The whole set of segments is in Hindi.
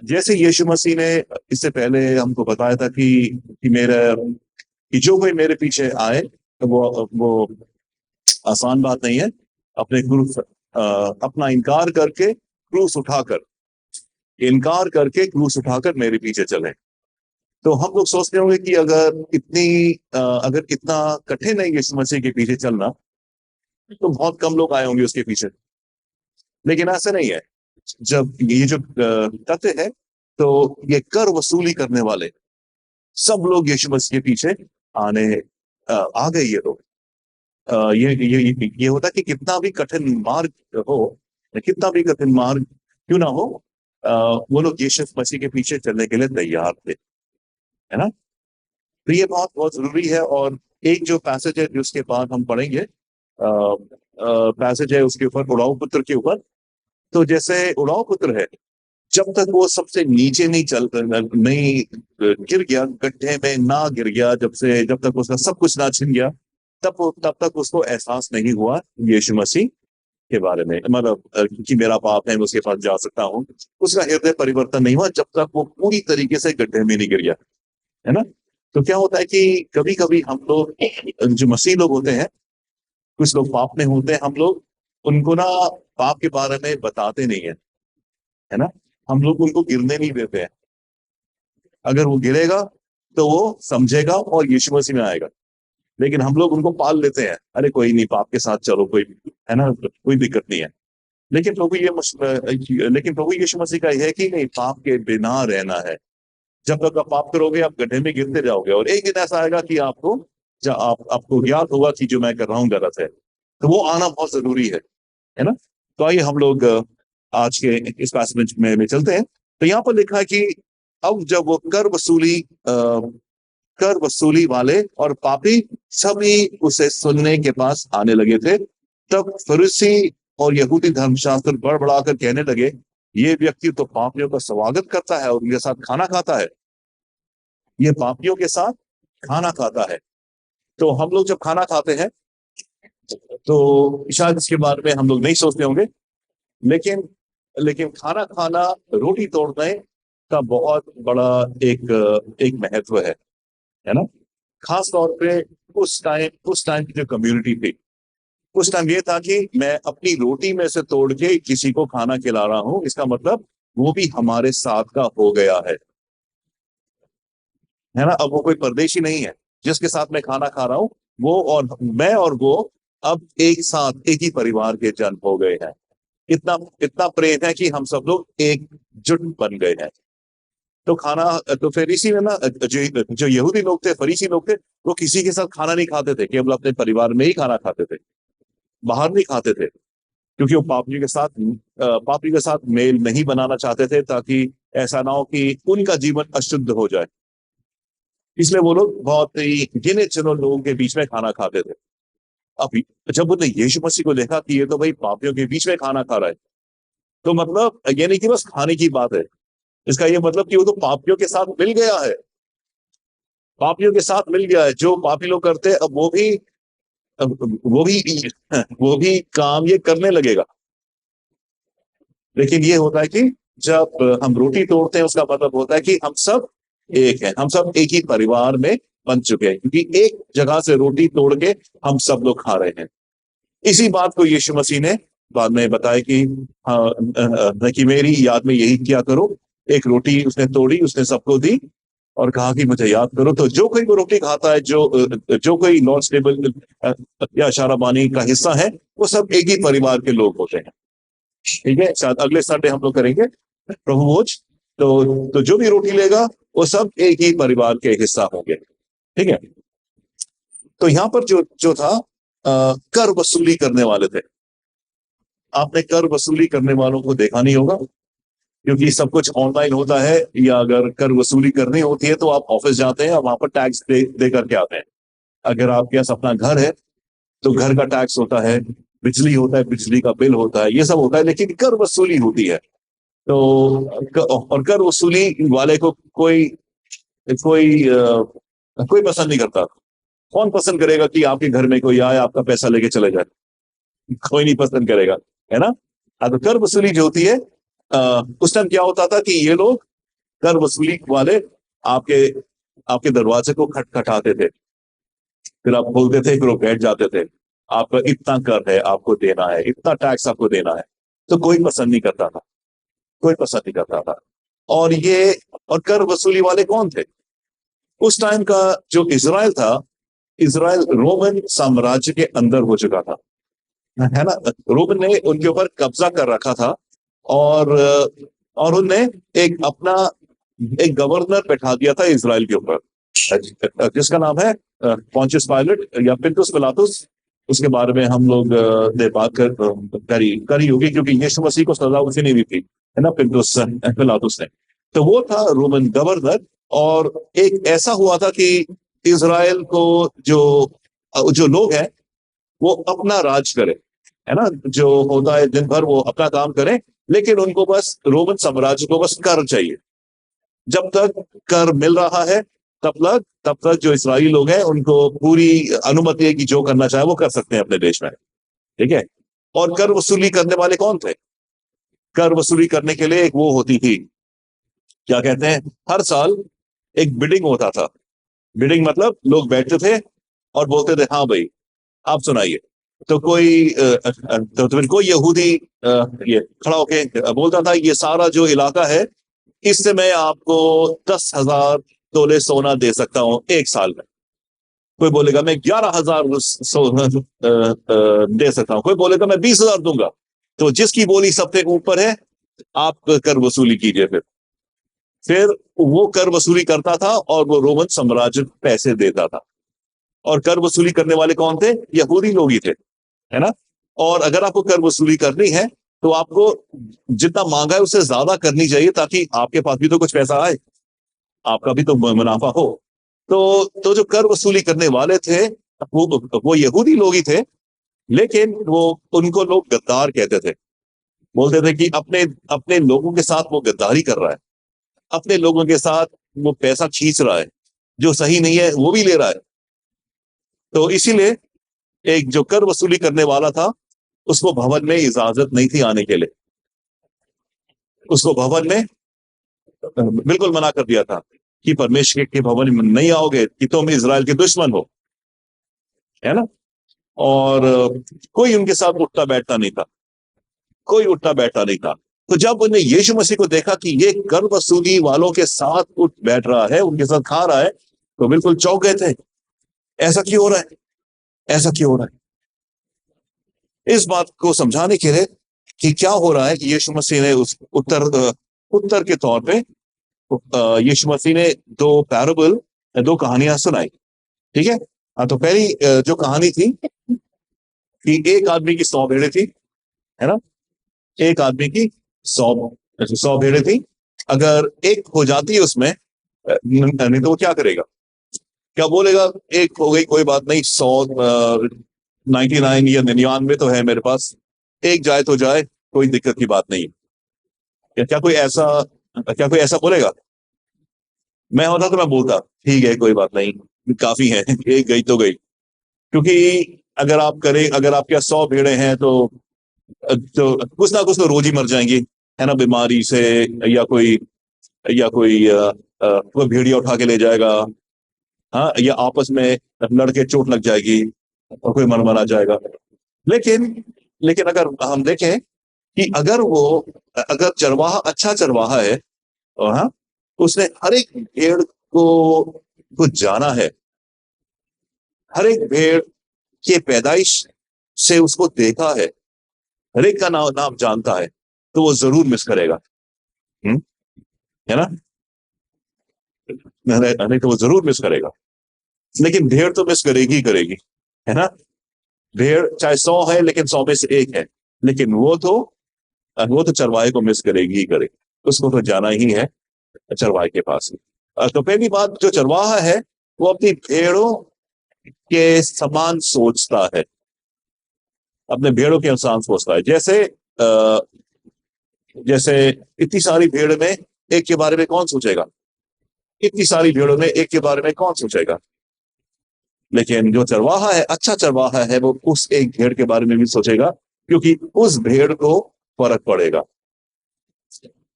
जैसे यीशु मसीह ने इससे पहले हमको बताया था कि मेरा कि जो कोई मेरे पीछे आए तो वो आसान बात नहीं है। अपने क्रूस अपना इनकार करके क्रूस उठाकर मेरे पीछे चले। तो हम लोग सोचते होंगे कि अगर इतना कठिन है यीशु मसीह के पीछे चलना तो बहुत कम लोग आए होंगे उसके पीछे। लेकिन ऐसा नहीं है। जब ये जो तथ्य है तो ये कर वसूली करने वाले सब लोग यीशु मसीह के पीछे आने आ गए। ये लोग ये होता कि कितना भी कठिन मार्ग हो, कितना भी कठिन मार्ग क्यों ना हो, वो लोग यीशु मसीह के पीछे चलने के लिए तैयार थे, है ना। तो ये बहुत बहुत जरूरी है। और एक जो पैसेज है जिसके बाद हम पढ़ेंगे, पैसेज है उसके ऊपर, उड़ाऊ पुत्र के ऊपर। तो जैसे उड़ाऊ पुत्र है, जब तक वो सबसे नीचे नहीं गिर गया, गड्ढे में ना गिर गया, जब तक उसका सब कुछ ना छिन गया, तब तक उसको एहसास नहीं हुआ यीशु मसीह के बारे में, मतलब कि मेरा पाप है मैं उसके पास जा सकता हूँ। उसका हृदय परिवर्तन नहीं हुआ जब तक वो पूरी तरीके से गड्ढे में नहीं गिर गया, है ना। तो क्या होता है कि कभी कभी हम लोग जो मसीह लोग होते हैं, कुछ लोग पाप में होते हैं, हम लोग उनको ना पाप के बारे में बताते नहीं है ना। हम लोग उनको गिरने नहीं देते हैं। अगर वो गिरेगा तो वो समझेगा और यीशु मसीह में आएगा। लेकिन हम लोग उनको पाल लेते हैं, अरे कोई नहीं, पाप के साथ चलो, कोई, है ना, कोई दिक्कत नहीं है। लेकिन प्रभु यीशु मसीह का यह है कि नहीं, पाप के बिना रहना है। जब तक आप पाप करोगे आप गड्ढे में गिरते जाओगे, और एक दिन ऐसा आएगा कि आपको ज्ञात होगा कि जो मैं कर रहा हूँ गलत है। तो वो आना बहुत जरूरी है ना। तो आइए हम लोग आज के इस पैसेज में चलते हैं। तो यहाँ पर लिखा है कि अब जब वो कर वसूली वाले और पापी सभी उसे सुनने के पास आने लगे थे, तब फरीसी और यहूदी धर्मशास्त्र बड़बड़ाकर कहने लगे, ये व्यक्ति तो पापियों का स्वागत करता है और उनके साथ खाना खाता है। ये पापियों के साथ खाना खाता है। तो हम लोग जब खाना खाते हैं तो शायद इसके बारे में हम लोग नहीं सोचते होंगे, लेकिन लेकिन खाना खाना, रोटी तोड़ने का बहुत बड़ा एक महत्व है ना। खास तौर पे उस टाइम की जो कम्युनिटी थी, उस टाइम ये था कि मैं अपनी रोटी में से तोड़ के किसी को खाना खिला रहा हूं, इसका मतलब वो भी हमारे साथ का हो गया है ना। अब वो कोई परदेशी नहीं है जिसके साथ मैं खाना खा रहा हूं, वो और मैं और वो अब एक साथ एक ही परिवार के जन हो गए हैं। इतना इतना प्रेम है कि हम सब लोग एकजुट बन गए हैं। तो फरीसी में ना, जो यहूदी लोग थे, फरीसी लोग थे, वो किसी के साथ खाना नहीं खाते थे, केवल अपने परिवार में ही खाना खाते थे, बाहर नहीं खाते थे, क्योंकि वो पापियों के साथ मेल नहीं बनाना चाहते थे, ताकि ऐसा ना हो कि उनका जीवन अशुद्ध हो जाए। इसलिए वो लोग बहुत ही गिने चुने लोगों के बीच में खाना खाते थे। अब जब उन्होंने यीशु मसीह को देखा कि ये तो भाई पापियों के बीच में खाना खा रहा है, तो मतलब ये नहीं कि बस खाने की बात है, इसका ये मतलब कि वो तो पापियों के साथ मिल गया है। पापियों के साथ मिल गया है, जो पापी लोग करते हैं अब वो भी वो भी काम ये करने लगेगा। लेकिन ये होता है कि जब हम रोटी तोड़ते हैं, उसका मतलब होता है कि हम सब एक हैं, हम सब एक ही परिवार में बन चुके हैं, क्योंकि एक जगह से रोटी तोड़ के हम सब लोग खा रहे हैं। इसी बात को यीशु मसीह ने बाद में बताया कि मेरी याद में यही क्या करो। एक रोटी उसने तोड़ी, उसने सबको दी और कहा कि मुझे याद करो। तो जो कोई वो रोटी खाता है, जो कोई नॉन स्टेबल या शाराबानी का हिस्सा है, वो सब एक ही परिवार के लोग होते हैं। ठीक है, शायद अगले संडे हम लोग करेंगे प्रभु भोज। तो जो भी रोटी लेगा वो सब एक ही परिवार के हिस्सा होंगे। ठीक है। तो यहाँ पर जो जो था, कर वसूली करने वाले थे। आपने कर वसूली करने वालों को देखा नहीं होगा, क्योंकि सब कुछ ऑनलाइन होता है, या अगर कर वसूली करनी होती है तो आप ऑफिस जाते हैं और वहां पर टैक्स दे करके आते हैं। अगर आपके पास अपना घर है तो घर का टैक्स होता है, बिजली होता है, बिजली का बिल होता है, ये सब होता है। लेकिन कर वसूली होती है, तो और कर वसूली वाले को कोई कोई कोई पसंद नहीं करता। कौन पसंद करेगा कि आपके घर में कोई आए, आपका पैसा लेके चले जाए? कोई नहीं पसंद करेगा, है ना। तो कर वसूली जो होती है, उस टाइम क्या होता था कि ये लोग कर वसूली वाले आपके आपके दरवाजे को खटखटाते थे, फिर आप खोलते थे, फिर वो बैठ जाते थे, आपका इतना कर है, आपको देना है, इतना टैक्स आपको देना है। तो कोई पसंद नहीं करता था, कोई पसंद नहीं करता था। और ये और कर वसूली वाले कौन थे? उस टाइम का जो इजराइल था, इजराइल रोमन साम्राज्य के अंदर हो चुका था, है ना। रोमन ने उनके ऊपर कब्जा कर रखा था, और और उनने एक अपना एक गवर्नर बैठा दिया था इजराइल के ऊपर, जिसका नाम है पॉन्टियस पायलट या पिलातुस पिलातुस। उसके बारे में हम लोग ने बात करी होगी, क्योंकि यीशु मसीह को सजा उसी ने दी थी, है ना, पिलातुस ने। तो वो था रोमन गवर्नर। और एक ऐसा हुआ था कि इजराइल को जो जो लोग हैं वो अपना राज करे, है ना, जो होता है दिन भर वो अपना काम करें, लेकिन उनको बस रोमन साम्राज्य को बस कर चाहिए। जब तक कर मिल रहा है तब तक जो इस्राएली लोग हैं उनको पूरी अनुमति है कि जो करना चाहे वो कर सकते हैं अपने देश में, ठीक है। और कर वसूली करने वाले कौन थे? कर वसूली करने के लिए एक वो होती थी, क्या कहते हैं, हर साल एक बिडिंग होता था। बिडिंग मतलब लोग बैठते थे और बोलते थे, हाँ भाई आप सुनाइए। तो तो फिर कोई यहूदी ये खड़ा होके बोलता था, ये सारा जो इलाका है इससे मैं आपको 10,000 तोले सोना दे सकता हूं एक साल में। कोई बोलेगा मैं 11,000 दे सकता हूं, कोई बोलेगा मैं 20,000 दूंगा। तो जिसकी बोली सबसे ऊपर है आप कर वसूली कीजिए। फिर वो कर वसूली करता था और वो रोमन साम्राज्य पैसे देता था। और कर वसूली करने वाले कौन थे? यहूदी लोग ही थे, है ना। और अगर आपको कर वसूली करनी है तो आपको जितना मांगा है उससे ज्यादा करनी चाहिए, ताकि आपके पास भी तो कुछ पैसा आए, आपका भी तो मुनाफा हो। तो जो कर वसूली करने वाले थे वो यहूदी लोग ही थे, लेकिन वो उनको लोग गद्दार कहते थे। बोलते थे कि अपने अपने लोगों के साथ वो गद्दारी कर रहा है, अपने लोगों के साथ वो पैसा खींच रहा है, जो सही नहीं है वो भी ले रहा है। तो इसीलिए एक जो कर वसूली करने वाला था उसको भवन में इजाजत नहीं थी आने के लिए, उसको भवन में बिल्कुल मना कर दिया था कि परमेश्वर के भवन में नहीं आओगे कि तुम इजराइल के दुश्मन हो, है ना। और कोई उनके साथ उठता बैठता नहीं था, कोई उठता बैठता नहीं था। तो जब उन्हें यीशु मसीह को देखा कि ये कर वसूली वालों के साथ उठ बैठ रहा है, उनके साथ खा रहा है, तो बिल्कुल चौंक गए थे। ऐसा क्यों हो रहा है, ऐसा क्यों हो रहा है? इस बात को समझाने के लिए कि क्या हो रहा है, कि यीशु मसीह ने उस उत्तर के तौर पे यीशु मसीह ने दो पैराबल, दो कहानियां सुनाई, ठीक है। हाँ, तो पहली जो कहानी थी कि एक आदमी की 100 भेड़ें थी, है ना। एक आदमी की 100 भेड़ें थी। अगर एक हो जाती है उसमें नहीं तो वो क्या करेगा? क्या बोलेगा, एक हो गई कोई बात नहीं, 99 या 99 तो है मेरे पास, एक जाए तो जाए, कोई दिक्कत की बात नहीं। क्या कोई ऐसा बोलेगा? मैं होता तो मैं बोलता ठीक है कोई बात नहीं, काफी है, एक गई तो गई। क्योंकि अगर आपके 100 भेड़ें हैं तो कुछ ना कुछ तो रोज ही मर जाएंगी, है ना, बीमारी से, या कोई कोई भेड़िया उठा के ले जाएगा, हाँ, या आपस में लड़के चोट लग जाएगी और कोई मर जाएगा। लेकिन लेकिन अगर हम देखें कि अगर चरवाहा अच्छा चरवाहा है, और हाँ, उसने हर एक भेड़ को जाना है, हर एक भेड़ के पैदाइश से उसको देखा है, हर एक का नाम जानता है, तो वो जरूर मिस करेगा, है ना। नहीं तो वो जरूर मिस करेगा। लेकिन भेड़ तो मिस करेगी ही करेगी, है ना। भेड़ चाहे 100 है लेकिन 100 में से एक है, लेकिन वो तो चरवाहे को मिस करेगी ही करेगी, उसको तो जाना ही है चरवाहे के पास। तो पहली बात, जो चरवाहा है वो अपनी भेड़ों के समान सोचता है, अपने भेड़ों के अनुसार सोचता है। जैसे इतनी सारी भेड़ में एक के बारे में कौन सोचेगा? इतनी सारी भेड़ों में एक के बारे में कौन सोचेगा? लेकिन जो चरवाहा है, अच्छा चरवाहा है, वो उस एक भेड़ के बारे में भी सोचेगा, क्योंकि उस भेड़ को फर्क पड़ेगा।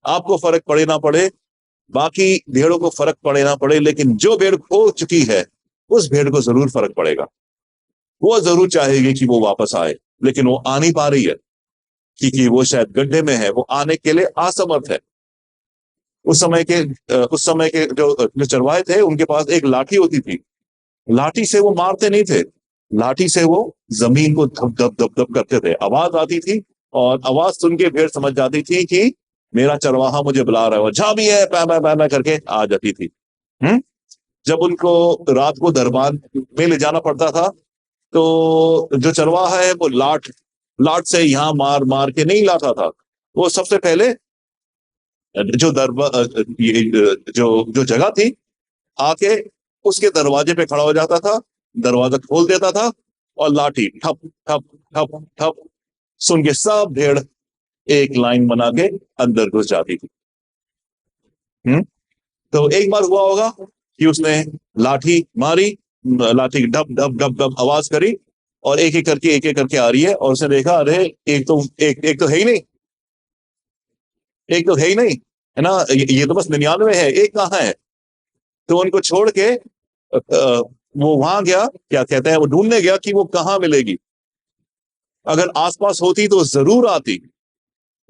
आपको फर्क पड़े ना पड़े, बाकी भेड़ों को फर्क पड़े ना पड़े, लेकिन जो भेड़ खो चुकी है उस भेड़ को जरूर फर्क पड़ेगा। वो जरूर चाहेगी कि वो वापस आए, लेकिन वो आ नहीं पा रही है क्योंकि वो शायद गड्ढे में है, वो आने के लिए असमर्थ है। उस समय के जो चरवाहे थे उनके पास एक लाठी होती थी। लाठी से वो मारते नहीं थे, लाठी से वो जमीन को धप धप धप धप करते थे। आवाज आती थी और आवाज सुन के भेड़ समझ जाती थी कि मेरा चरवाहा मुझे बुला रहा है, वो जहां भी है पै पै पै पै करके आ जाती थी। हम्म जब उनको रात को दरबार में ले जाना पड़ता था तो जो चरवाहा है वो लाठ लाठ से यहाँ मार मार के नहीं लाता था। वो सबसे पहले जो जो जो जगह थी, आके उसके दरवाजे पे खड़ा हो जाता था, दरवाजा खोल देता था और लाठी ठप ठप ठप ठप सुन के सब भेड़ एक लाइन बना के अंदर घुस जाती थी। हम्म तो एक बार हुआ होगा कि उसने लाठी मारी, लाठी की डब डब डब डब आवाज करी और एक एक करके आ रही है, और उसने देखा अरे एक तो है ही नहीं, एक तो है ही नहीं, है ना, ये तो बस 99 है, एक कहाँ है। तो उनको छोड़ के वो वहां गया, क्या कहते हैं, वो ढूंढने गया कि वो कहाँ मिलेगी। अगर आसपास होती तो जरूर आती,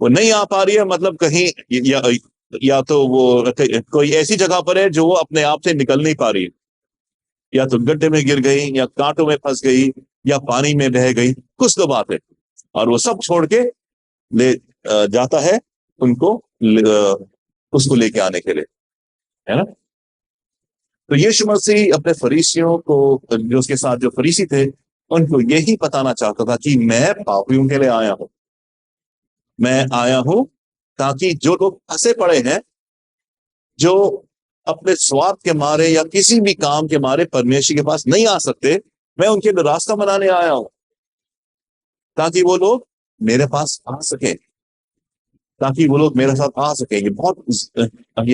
वो नहीं आ पा रही है, मतलब कहीं या तो वो कोई ऐसी जगह पर है जो वो अपने आप से निकल नहीं पा रही है, या तो गड्ढे में गिर गई, या कांटों में फंस गई, या पानी में बह गई, कुछ तो बात है। और वो सब छोड़ के ले जाता है उनको, उसको लेके आने के लिए, है ना। तो यीशु मसीह अपने फरीसियों को, जो उसके साथ जो फरीसी थे, उनको यही बताना चाहता था कि मैं पापियों के लिए आया हूं, मैं आया हूं ताकि जो लोग फंसे पड़े हैं, जो अपने स्वार्थ के मारे या किसी भी काम के मारे परमेश्वर के पास नहीं आ सकते, मैं उनके लिए रास्ता बनाने आया हूं ताकि वो लोग मेरे पास आ सके, ताकि वो लोग मेरे साथ आ सके। ये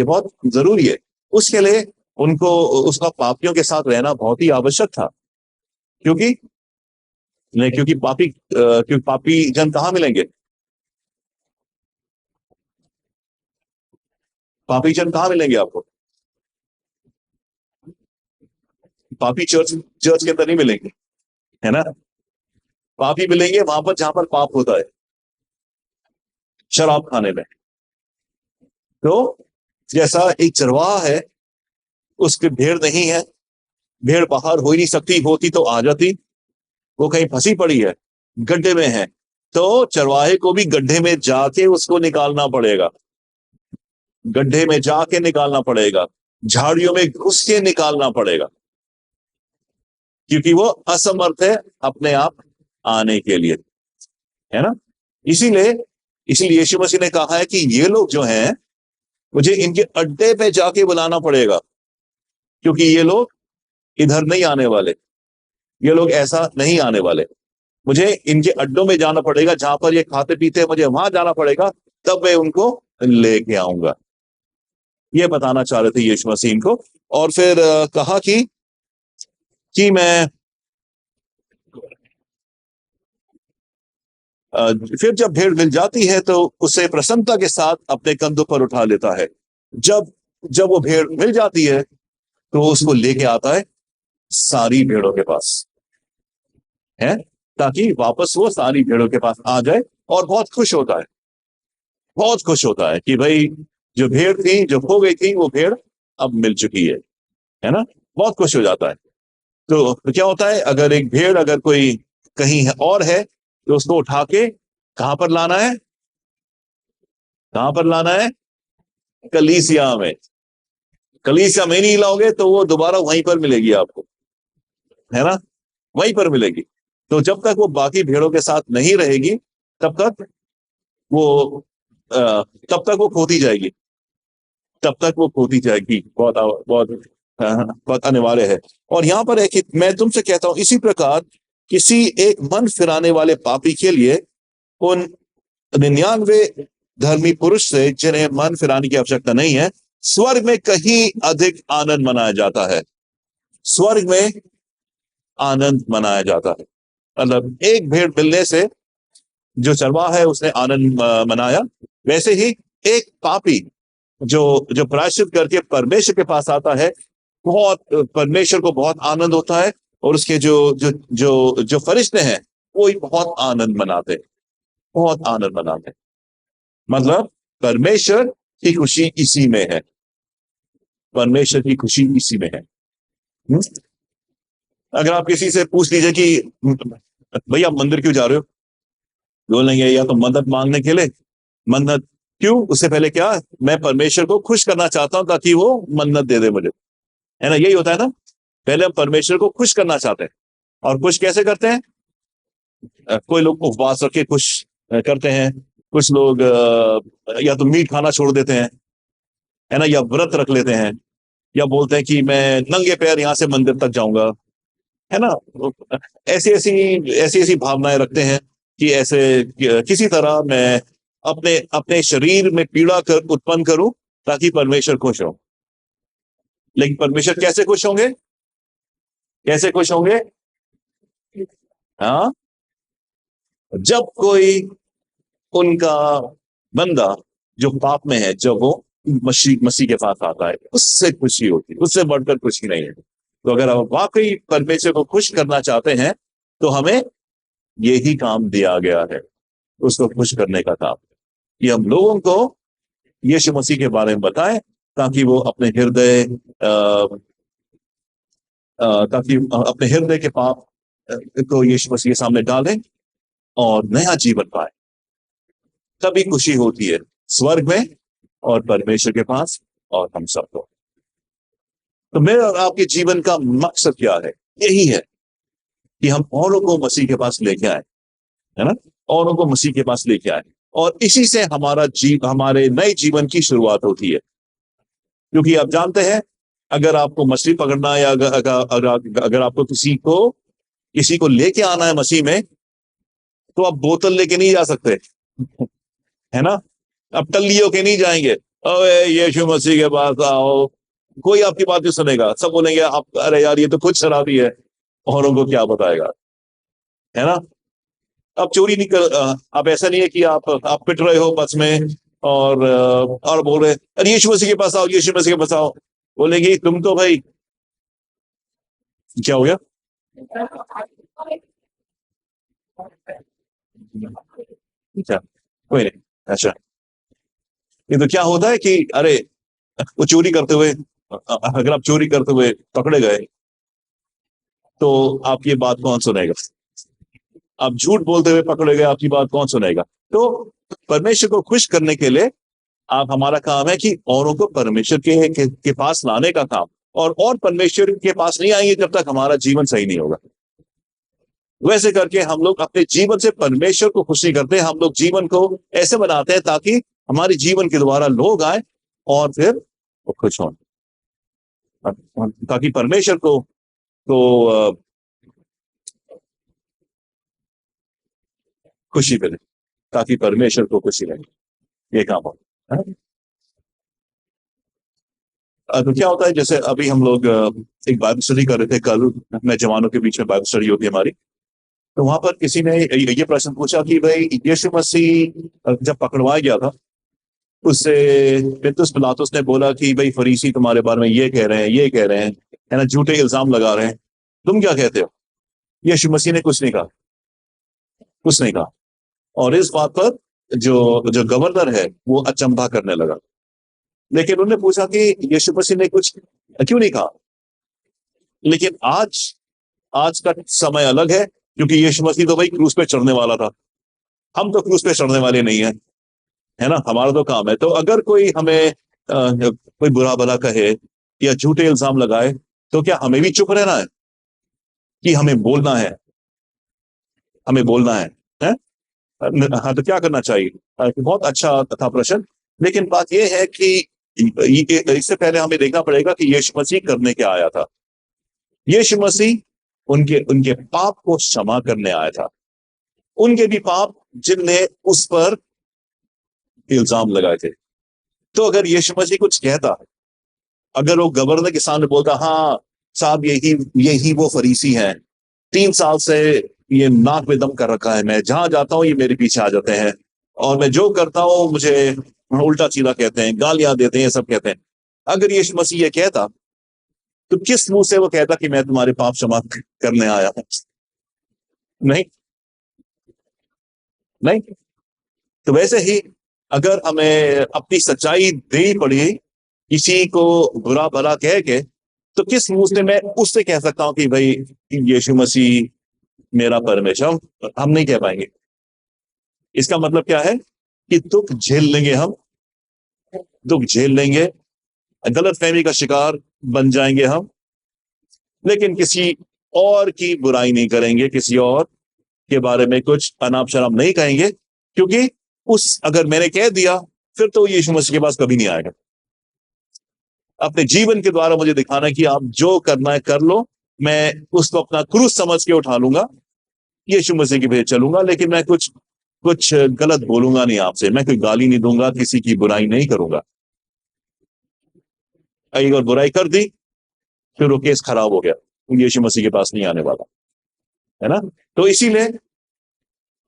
बहुत जरूरी है। उसके लिए उनको उसका पापियों के साथ रहना बहुत ही आवश्यक था, क्योंकि नहीं, क्योंकि पापी जन कहाँ मिलेंगे, पापी जन कहाँ मिलेंगे आपको, पापी चर्च चर्च के अंदर नहीं मिलेंगे, है ना। पापी मिलेंगे वहां पर जहां पर पाप होता है, शराब खाने में। तो जैसा एक चरवाहा है, उसकी भेड़ नहीं है, भेड़ बाहर हो ही नहीं सकती, होती तो आ जाती, वो कहीं फंसी पड़ी है, गड्ढे में है, तो चरवाहे को भी गड्ढे में जाके उसको निकालना पड़ेगा, गड्ढे में जाके निकालना पड़ेगा, झाड़ियों में घुस के निकालना पड़ेगा, क्योंकि वो असमर्थ है अपने आप आने के लिए, है ना। इसीलिए इसीलिए यीशु मसीह ने कहा है कि ये लोग जो हैं, मुझे इनके अड्डे पे जाके बुलाना पड़ेगा, क्योंकि ये लोग इधर नहीं आने वाले, ये लोग ऐसा नहीं आने वाले। मुझे इनके अड्डों में जाना पड़ेगा, जहां पर ये खाते पीते हैं, मुझे वहां जाना पड़ेगा, तब मैं उनको लेके आऊंगा। ये बताना चाह रहे थे यीशु मसीह इनको। और फिर कहा कि मैं फिर जब भेड़ मिल जाती है तो उसे प्रसन्नता के साथ अपने कंधों पर उठा लेता है। जब जब वो भेड़ मिल जाती है तो उसको लेके आता है सारी भेड़ों के पास, है, ताकि वापस वो सारी भेड़ों के पास आ जाए, और बहुत खुश होता है, बहुत खुश होता है कि भाई जो भेड़ थी, जो खो गई थी, वो भेड़ अब मिल चुकी है ना। बहुत खुश हो जाता है। तो क्या होता है, अगर एक भेड़ अगर कोई कहीं है और है, तो उसको उठा के कहां पर लाना है, कहां पर लाना है, कलीसिया में। कलीसिया में नहीं लाओगे तो वो दोबारा वहीं पर मिलेगी आपको, है ना, वहीं पर मिलेगी। तो जब तक वो बाकी भेड़ों के साथ नहीं रहेगी, तब तक वो तब तक वो खोती जाएगी, तब तक वो खोती जाएगी। बहुत बहुत बहुत अनिवार्य है। और यहाँ पर है कि मैं तुमसे कहता हूं, इसी प्रकार किसी एक मन फिराने वाले पापी के लिए उन 99 धर्मी पुरुष से, जिन्हें मन फिराने की आवश्यकता नहीं है, स्वर्ग में कहीं अधिक आनंद मनाया जाता है। स्वर्ग में आनंद मनाया जाता है, मतलब एक भेड़ मिलने से जो चरवाहा है उसने आनंद मनाया, वैसे ही एक पापी जो जो प्रायश्चित करके परमेश्वर के पास आता है, बहुत परमेश्वर को बहुत आनंद होता है, और उसके जो जो जो जो फरिश्ते हैं वो ही बहुत आनंद मनाते, बहुत आनंद मनाते। मतलब परमेश्वर की खुशी इसी में है, परमेश्वर की खुशी इसी में है। अगर आप किसी से पूछ लीजिए कि भैया आप मंदिर क्यों जा रहे हो, बोलेंगे या तो मदद मांगने के लिए। मन्नत क्यों? उससे पहले क्या, मैं परमेश्वर को खुश करना चाहता हूं ताकि वो मन्नत दे दे मुझे, है ना? यही होता है ना, पहले हम परमेश्वर को खुश करना चाहते हैं। और खुश कैसे करते हैं? कोई लोग उपवास रख के खुश करते हैं, कुछ लोग या तो मीट खाना छोड़ देते हैं, है ना, या व्रत रख लेते हैं, या बोलते हैं कि मैं नंगे पैर यहां से मंदिर तक जाऊंगा, है ना। ऐसी ऐसी ऐसी ऐसी भावनाएं रखते हैं कि ऐसे किसी तरह मैं अपने अपने शरीर में पीड़ा कर उत्पन्न करूं ताकि परमेश्वर खुश हो। लेकिन परमेश्वर कैसे खुश होंगे? कैसे खुश होंगे? हाँ, जब कोई उनका बंदा जो पाप में है, जब वो मसीह मसीह के पास आता है, उससे खुशी होती है, उससे बढ़कर खुशी नहीं है। तो अगर हम वाकई परमेश्वर को खुश करना चाहते हैं तो हमें यही काम दिया गया है, उसको खुश करने का काम, कि हम लोगों को यीशु मसीह के बारे में बताएं ताकि वो अपने हृदय ताकि अपने हृदय के पाप को यीशु मसीह के सामने डालें और नया जीवन पाए। तभी खुशी होती है स्वर्ग में और परमेश्वर के पास और हम सबको। तो मेरा और आपके जीवन का मकसद क्या है? यही है कि हम औरों को मसीह के पास लेके आए, है ना, औरों को मसीह के पास लेके आए, और इसी से हमारे नए जीवन की शुरुआत होती है। क्योंकि आप जानते हैं, अगर आपको मछली पकड़ना या अगर आपको किसी को लेके आना है मसीह में, तो आप बोतल लेके नहीं जा सकते, है ना। अब टल्लियों के नहीं जाएंगे, अरे यीशु मसीह के पास आओ, कोई आपकी बात नहीं सुनेगा, सब बोलेंगे आप, अरे यार ये तो खुद शराबी है, औरों को क्या बताएगा, है ना। अब चोरी नहीं कर, अब ऐसा नहीं है कि आप पिट रहे हो बस में और बोल रहे अरे यीशु मसीह के पास आओ, यीशु मसीह के पास आओ, बोलेंगे तुम तो भाई क्या हो गया। अच्छा, कोई नहीं। अच्छा, ये तो क्या होता है कि अरे वो चोरी करते हुए, अगर आप चोरी करते हुए पकड़े गए तो आप ये बात कौन सुनेगा? आप झूठ बोलते हुए पकड़े गए, आपकी बात कौन सुनेगा? तो परमेश्वर को खुश करने के लिए आप, हमारा काम है कि औरों को परमेश्वर के पास लाने का काम, और परमेश्वर के पास नहीं आएंगे जब तक हमारा जीवन सही नहीं होगा। वैसे करके हम लोग अपने जीवन से परमेश्वर को खुशी करते हैं, हम लोग जीवन को ऐसे बनाते हैं ताकि हमारे जीवन के द्वारा लोग आए और फिर वो खुश हों, ताकि परमेश्वर को खुशी मिले, ताकि परमेश्वर को खुशी लगे, ये काम हो। तो क्या होता है, जैसे अभी हम लोग एक बाइबल स्टडी कर रहे थे कल, मैं जवानों के बीच में बाइबल स्टडी होती है हमारी, तो वहां पर किसी ने ये प्रश्न पूछा कि भाई यीशु मसीह जब पकड़वाया गया था, उससे पिलातुस पिलातुस ने बोला कि भाई फरीसी तुम्हारे बारे में ये कह रहे हैं, ये कह रहे हैं, है ना, झूठे इल्जाम लगा रहे हैं, तुम क्या कहते हो? यीशु मसीह ने कुछ नहीं कहा, कुछ नहीं कहा। और इस बात पर जो जो गवर्नर है वो अचंभा करने लगा, लेकिन उन्होंने पूछा कि यीशु मसीह ने कुछ क्यों नहीं कहा। लेकिन आज का समय अलग है, क्योंकि यीशु मसीह तो भाई क्रूस पे चढ़ने वाला था, हम तो क्रूस पे चढ़ने वाले नहीं है, है ना। हमारा तो काम है, तो अगर कोई हमें कोई बुरा भला कहे या झूठे इल्जाम लगाए, तो क्या हमें भी चुप रहना है कि हमें बोलना है? हमें बोलना है? हाँ, तो क्या करना चाहिए? बहुत अच्छा था प्रश्न। लेकिन बात यह है कि इससे पहले हमें देखना पड़ेगा कि यीशु मसीह करने क्या आया था। यीशु मसीह उनके उनके पाप को क्षमा करने आया था, उनके भी पाप जिनने उस पर इल्जाम लगाए थे। तो अगर यीशु मसीह कुछ कहता, अगर वो गवर्नर के सामने बोलता, हाँ साहब यही यही वो फरीसी हैं, 3 साल से ये नाक में दम कर रखा है, मैं जहां जाता हूं ये मेरे पीछे आ जाते हैं, और मैं जो करता हूं मुझे उल्टा सीधा कहते हैं, गालियां देते हैं, ये सब कहते हैं। अगर यीशु मसीह ये कहता तो किस मुंह से वो कहता कि मैं तुम्हारे पाप क्षमा करने आया हूं? नहीं, नहीं। तो वैसे ही अगर हमें अपनी सच्चाई देनी पड़ी किसी को बुरा भला कह के, तो किस मुंह से मैं उससे कह सकता हूं कि भाई यीशु मसीह मेरा परमेश्वर? हम नहीं कह पाएंगे। इसका मतलब क्या है कि दुख झेल लेंगे हम, दुख झेल लेंगे, गलत फहमी का शिकार बन जाएंगे हम, लेकिन किसी और की बुराई नहीं करेंगे, किसी और के बारे में कुछ अनाप शनाप नहीं कहेंगे, क्योंकि उस अगर मैंने कह दिया फिर तो यीशु मसीह के पास कभी नहीं आएगा। अपने जीवन के द्वारा मुझे दिखाना है कि आप जो करना है कर लो, मैं उसको अपना क्रूस समझ के उठा लूंगा, यीशु मसीह की भेज चलूंगा, लेकिन मैं कुछ कुछ गलत बोलूंगा नहीं आपसे, मैं कोई गाली नहीं दूंगा, किसी की बुराई नहीं करूंगा। एक और बुराई कर दी फिर वो केस खराब हो गया, यीशु मसीह के पास नहीं आने वाला, है ना? तो इसीलिए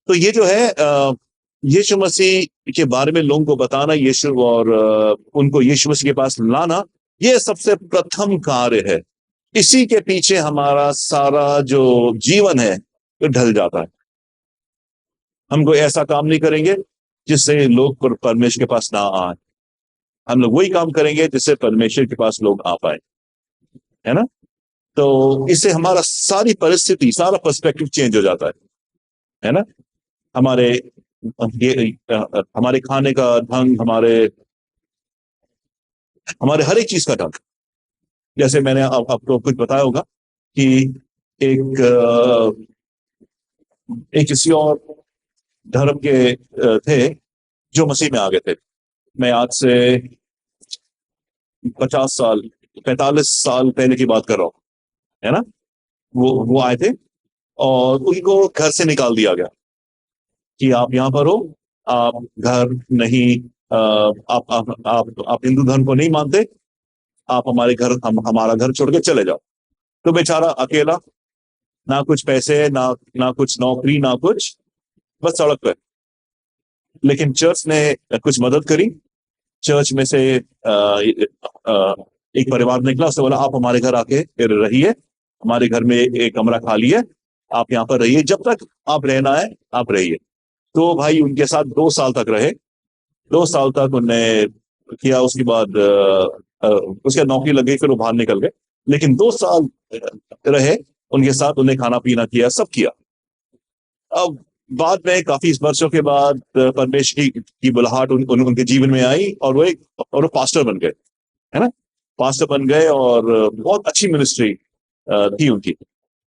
तो ये जो है यीशु मसीह के बारे में लोगों को बताना, यीशु और उनको यीशु मसीह के पास लाना, ये सबसे प्रथम कार्य है। इसी के पीछे हमारा सारा जो जीवन है वो ढल जाता है। हम कोई ऐसा काम नहीं करेंगे जिससे लोग परमेश्वर के पास ना आए, हम लोग वही काम करेंगे जिससे परमेश्वर के पास लोग आ पाए, है ना? तो इससे हमारा सारी परिस्थिति, सारा पर्सपेक्टिव चेंज हो जाता है ना? हमारे हमारे खाने का ढंग, हमारे हमारे हर एक चीज का ढंग। जैसे मैंने आपको कुछ बताया होगा कि एक एक किसी और धर्म के थे जो मसीह में आ गए थे। मैं आज से 50 साल 45 साल पहले की बात कर रहा हूँ, है ना? वो आए थे और उनको घर से निकाल दिया गया कि आप यहाँ पर हो, आप घर नहीं, आप हिंदू धर्म को नहीं मानते, आप हमारे घर हमारा घर छोड़ के चले जाओ। तो बेचारा अकेला, ना कुछ पैसे, ना कुछ नौकरी, ना कुछ, बस सड़क पे। लेकिन चर्च ने कुछ मदद करी। चर्च में से एक परिवार निकला, उसने बोला आप हमारे घर आके रहिए, हमारे घर में एक कमरा खाली है, आप यहाँ पर रहिए, जब तक आप रहना है आप रहिए। तो भाई उनके साथ 2 साल तक रहे। 2 साल तक उनने किया, उसके बाद उसके नौकरी लग गई, फिर वो बाहर निकल गए। लेकिन 2 साल रहे उनके साथ, उन्हें खाना पीना किया, सब किया। अब बाद में काफी वर्षों के बाद परमेश्वर की बुलाहट उनके जीवन में आई और वो पास्टर बन गए, है ना? पास्टर बन गए और बहुत अच्छी मिनिस्ट्री थी उनकी।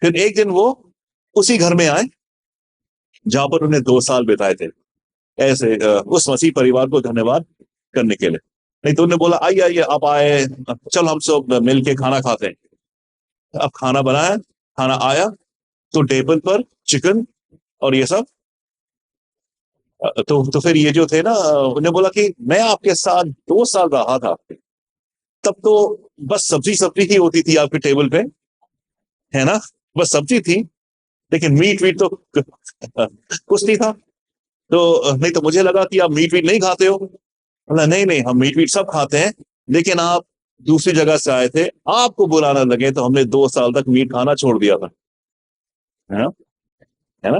फिर एक दिन वो उसी घर में आए जहां पर उन्हें 2 साल बिताए थे, ऐसे उस मसीह परिवार को धन्यवाद करने के लिए। नहीं तो उन्होंने बोला आइए आइए आप आए, चल हम सब मिल के खाना खाते हैं। अब खाना बनाया, खाना आया तो टेबल पर चिकन और ये सब। तो फिर ये जो थे ना, उन्हें बोला कि मैं आपके साथ 2 साल रहा था, तब तो बस सब्जी सब्जी ही होती थी आपके टेबल पे, है ना? बस सब्जी थी, लेकिन मीट वीट तो कुछ नहीं था। तो नहीं तो मुझे लगा कि आप मीट वीट नहीं खाते हो। बोला नहीं नहीं, हम मीट वीट सब खाते हैं, लेकिन आप दूसरी जगह से आए थे, आपको बुलाना लगे तो हमने 2 साल तक मीट खाना छोड़ दिया था, है ना? है ना?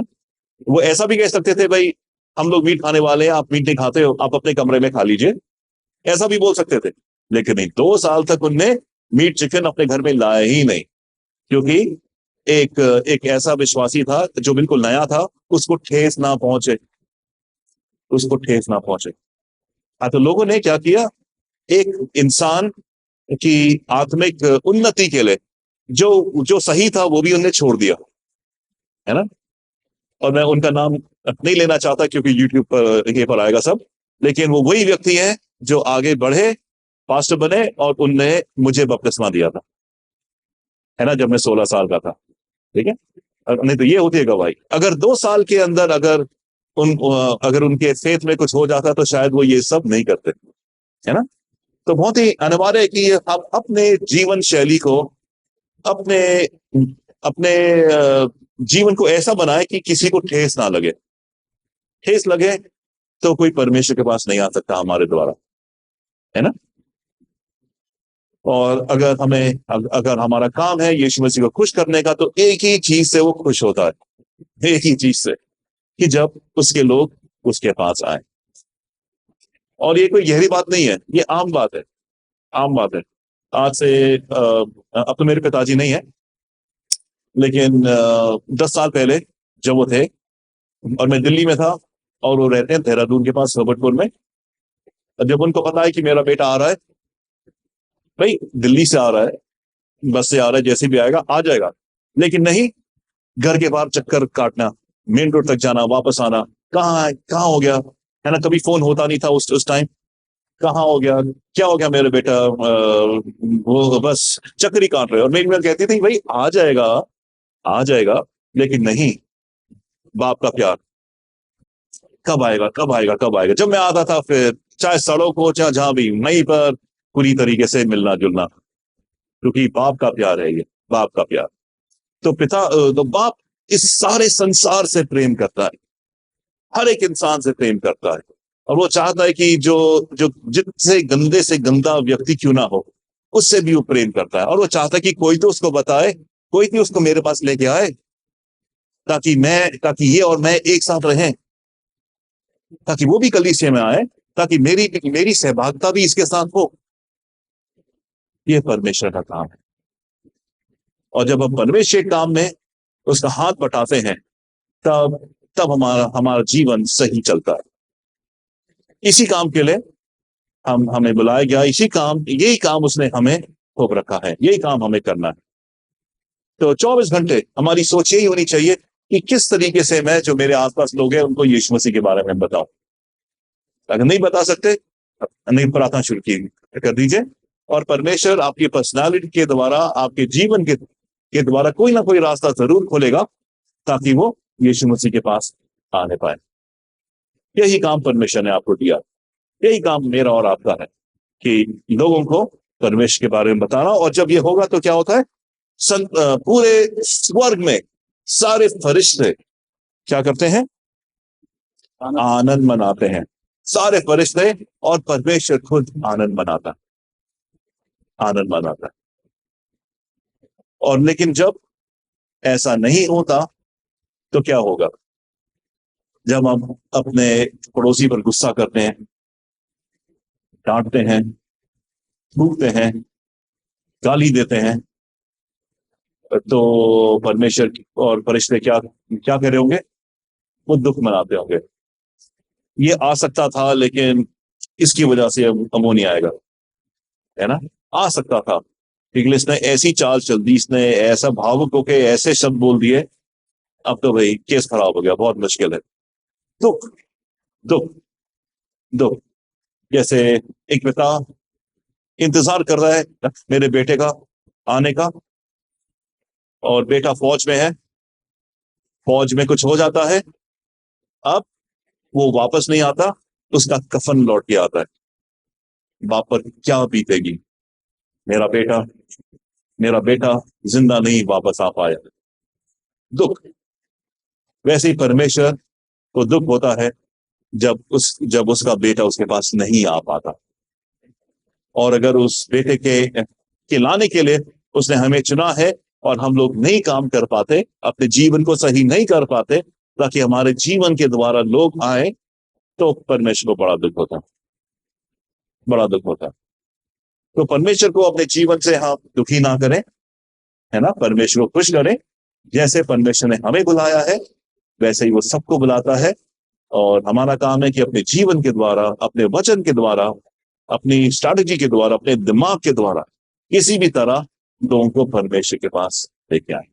वो ऐसा भी कह सकते थे भाई हम लोग मीट खाने वाले हैं, आप मीट नहीं खाते हो, आप अपने कमरे में खा लीजिए, ऐसा भी बोल सकते थे। लेकिन नहीं, 2 साल तक उनने मीट चिकन अपने घर में लाया ही नहीं, क्योंकि एक एक ऐसा विश्वासी था जो बिल्कुल नया था, उसको ठेस ना पहुंचे, उसको ठेस ना पहुंचे। हाँ, तो लोगों ने क्या किया, एक इंसान की आत्मिक उन्नति के लिए जो जो सही था वो भी उन्हें छोड़ दिया, है ना? और मैं उनका नाम नहीं लेना चाहता क्योंकि यूट्यूब पर ये पर आएगा सब, लेकिन वो वही व्यक्ति है जो आगे बढ़े, पास्टर बने और उनने मुझे बपतिस्मा दिया था, है ना, जब मैं 16 साल का था। ठीक है? नहीं तो ये होती है गवाही। अगर 2 साल के अंदर अगर उनके फेथ में कुछ हो जाता तो शायद वो ये सब नहीं करते, है ना? तो बहुत ही अनिवार्य है कि आप अपने जीवन शैली को, अपने अपने जीवन को ऐसा बनाए कि किसी को ठेस ना लगे। ठेस लगे तो कोई परमेश्वर के पास नहीं आ सकता हमारे द्वारा, है ना। और अगर हमारा काम है यीशु मसीह को खुश करने का, तो एक ही चीज से वो खुश होता है, एक ही चीज से, कि जब उसके लोग उसके पास आए। और ये कोई गहरी बात नहीं है, ये आम बात है, आम बात है। आज से अब तो मेरे पिताजी नहीं है, लेकिन 10 साल पहले जब वो थे और मैं दिल्ली में था, और वो रहते हैं देहरादून के पास सोबतपुर में, जब उनको पता है कि मेरा बेटा आ रहा है, भाई दिल्ली से आ रहा है, बस से आ रहा है, जैसे भी आएगा आ जाएगा, लेकिन नहीं, घर के बाहर चक्कर काटना, मेन रोड तक जाना, वापस आना, कहाँ है, कहाँ हो गया, है ना। कभी फोन होता नहीं था उस टाइम, कहाँ हो गया, क्या हो गया मेरे बेटा, वो बस चक्कर ही काट रहे। और मेरी माँ कहती थी भाई आ जाएगा, आ जाएगा, लेकिन नहीं, बाप का प्यार कब आएगा, कब आएगा, कब आएगा। जब मैं आता था, फिर चाहे सड़क हो चाहे जहां भी, वहीं पर पूरी तरीके से मिलना जुलना, क्योंकि बाप का प्यार है ये, बाप का प्यार। तो बाप इस सारे संसार से प्रेम करता है, हर एक इंसान से प्रेम करता है, और वो चाहता है कि जो जो जितने गंदे से गंदा व्यक्ति क्यों ना हो, उससे भी वो प्रेम करता है। और वो चाहता है कि कोई तो उसको बताए, कोई भी उसको मेरे पास लेके आए, ताकि ये और मैं एक साथ रहें, ताकि वो भी कलीसिया में आए, ताकि मेरी सहभागिता भी इसके साथ हो। ये परमेश्वर का काम है। और जब हम परमेश्वर के काम में उसका हाथ बटाते हैं, तब तब हमारा हमारा जीवन सही चलता है। इसी काम के लिए हमें बुलाया गया, यही काम उसने हमें थोप रखा है, यही काम हमें करना है। तो 24 घंटे हमारी सोच यही होनी चाहिए कि किस तरीके से मैं, जो मेरे आसपास लोग हैं, उनको यीशु मसीह के बारे में बताऊं। अगर नहीं बता सकते, नहीं, प्रार्थना शुरू कर दीजिए, और परमेश्वर आपकी पर्सनालिटी के द्वारा, आपके जीवन के द्वारा कोई ना कोई रास्ता जरूर खोलेगा, ताकि वो यीशु मसीह के पास आने पाए। यही काम परमेश्वर ने आपको दिया, यही काम मेरा और आपका है, कि लोगों को परमेश्वर के बारे में बताना। और जब ये होगा तो क्या होता है, पूरे स्वर्ग में सारे फरिश्ते क्या करते हैं, आनंद मनाते हैं, सारे फरिश्ते, और परमेश्वर खुद आनंद मनाता है, आनंद मनाता है। और लेकिन जब ऐसा नहीं होता, तो क्या होगा, जब हम अपने पड़ोसी पर गुस्सा करते हैं, डांटते हैं, थूकते हैं, गाली देते हैं, तो परमेश्वर और फरिश्ते क्या क्या कर रहे होंगे, वो दुख मनाते होंगे। ये आ सकता था, लेकिन इसकी वजह से अब वो नहीं आएगा, है ना। आ सकता था, लेकिन इसने ऐसी चाल चल दी, इसने ऐसा भावुक होके ऐसे शब्द बोल दिए, अब तो भाई केस खराब हो गया, बहुत मुश्किल है। दुख, दुख, दुख। जैसे एक पिता इंतजार कर रहा है मेरे बेटे का आने का, और बेटा फौज में है, फौज में कुछ हो जाता है, अब वो वापस नहीं आता, उसका कफन लौट के आता है। बाप पर क्या बीतेगी, मेरा बेटा मेरा बेटा जिंदा नहीं वापस आ पाया, दुख। वैसे ही परमेश्वर को दुख होता है जब उसका बेटा उसके पास नहीं आ पाता। और अगर उस बेटे के लाने के लिए उसने हमें चुना है, और हम लोग नहीं काम कर पाते, अपने जीवन को सही नहीं कर पाते, ताकि हमारे जीवन के द्वारा लोग आए, तो परमेश्वर को बड़ा दुख होता है, बड़ा दुख होता है। तो परमेश्वर को अपने जीवन से हम दुखी ना करें, है ना, परमेश्वर को खुश करें। जैसे परमेश्वर ने हमें बुलाया है, वैसे ही वो सबको बुलाता है। और हमारा काम है कि अपने जीवन के द्वारा, अपने वचन के द्वारा, अपनी स्ट्रैटेजी के द्वारा, अपने दिमाग के द्वारा, किसी भी तरह लोगों को परमेश्वर के पास लेके आए।